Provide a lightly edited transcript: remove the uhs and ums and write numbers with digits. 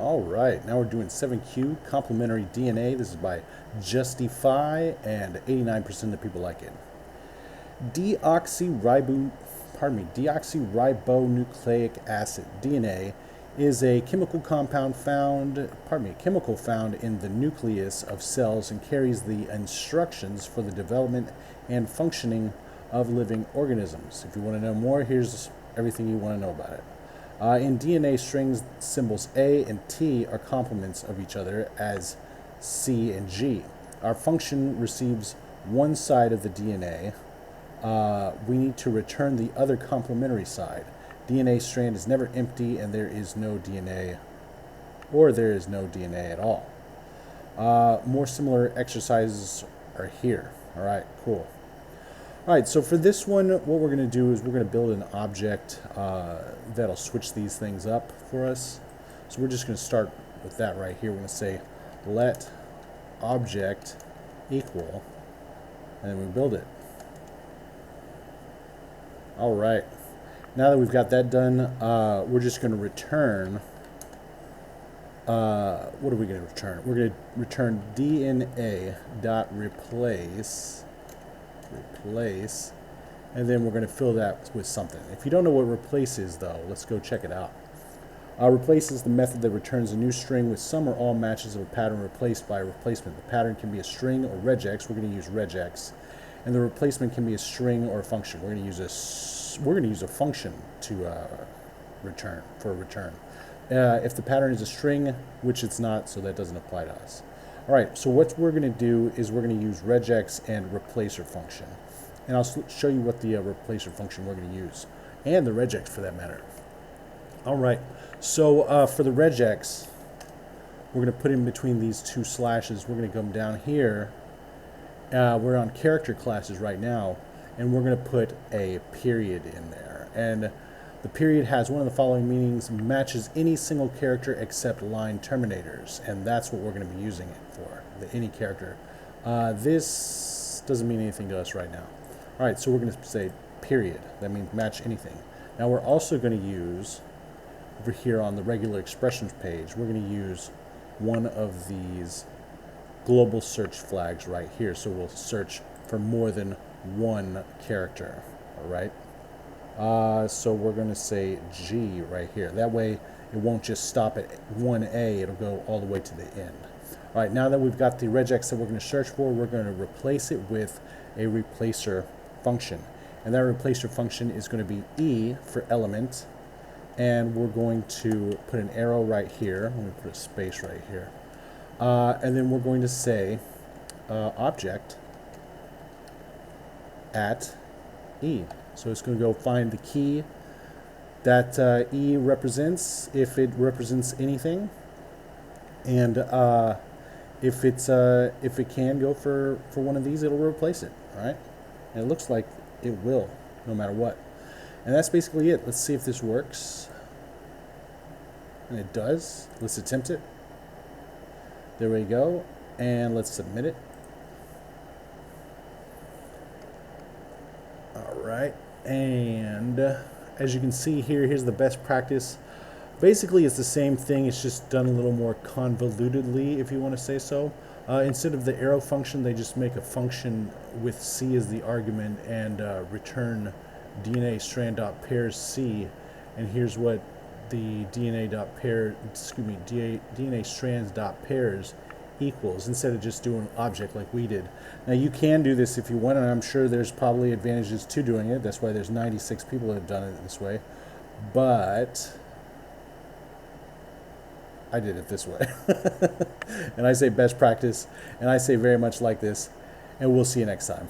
All right, now we're doing 7Q Complementary DNA. This is by Justify, and 89% of people like it. Deoxyribonucleic acid (DNA) is a chemical found in the nucleus of cells and carries the instructions for the development and functioning of living organisms. If you want to know more, here's everything you want to know about it. In DNA, strings symbols A and T are complements of each other as C and G. Our function receives one side of the DNA. We need to return the other complementary side. DNA strand is never empty, and there is no DNA at all. More similar exercises are here. All right, cool. All right, so for this one, what we're going to do is we're going to build an object that'll switch these things up for us. So we're just going to start with that right here. We're going to say let object equal, and then we build it. All right, now that we've got that done, we're just going to return, what are we going to return? We're going to return DNA.replace, and then we're going to fill that with something. If you don't know what replace is, though, let's go check it out. Replace is the method that returns a new string with some or all matches of a pattern replaced by a replacement. The pattern can be a string or regex. We're going to use regex, and the replacement can be a string or a function. We're going to use a function to return. If the pattern is a string, which it's not, so that doesn't apply to us. All right, so what we're going to do is we're going to use regex and replacer function. And I'll show you what the replacer function we're going to use, and the regex for that matter. All right, so for the regex, we're going to put in between these two slashes. We're going to come down here. We're on character classes right now, and we're going to put a period in there. And the period has one of the following meanings: matches any single character except line terminators, and that's what we're going to be using it for, the any character. This doesn't mean anything to us right now. All right, so we're going to say period. That means match anything. Now we're also going to use, over here on the regular expressions page, we're going to use one of these global search flags right here. So we'll search for more than one character, all right? So we're going to say G right here. That way it won't just stop at 1A, it'll go all the way to the end. All right, now that we've got the regex that we're going to search for, we're going to replace it with a replacer function. And that replacer function is going to be E for element, and we're going to put an arrow right here. Let me put a space right here. And then we're going to say object at E. So it's going to go find the key that E represents, if it represents anything, and if it can go for one of these, it'll replace it. All right, and it looks like it will, no matter what. And that's basically it. Let's see if this works. And it does. Let's attempt it. There we go, and let's submit it. All right. And as you can see here, here's the best practice. Basically, it's the same thing. It's just done a little more convolutedly, if you want to say so. Instead of the arrow function, they just make a function with C as the argument and return DNA strand.pairs C. And here's what the DNA strands.pairs equals, instead of just doing object like we did. Now you can do this if you want, and I'm sure there's probably advantages to doing it. That's why there's 96 people that have done it this way. But I did it this way. And I say best practice, and I say very much like this, and we'll see you next time.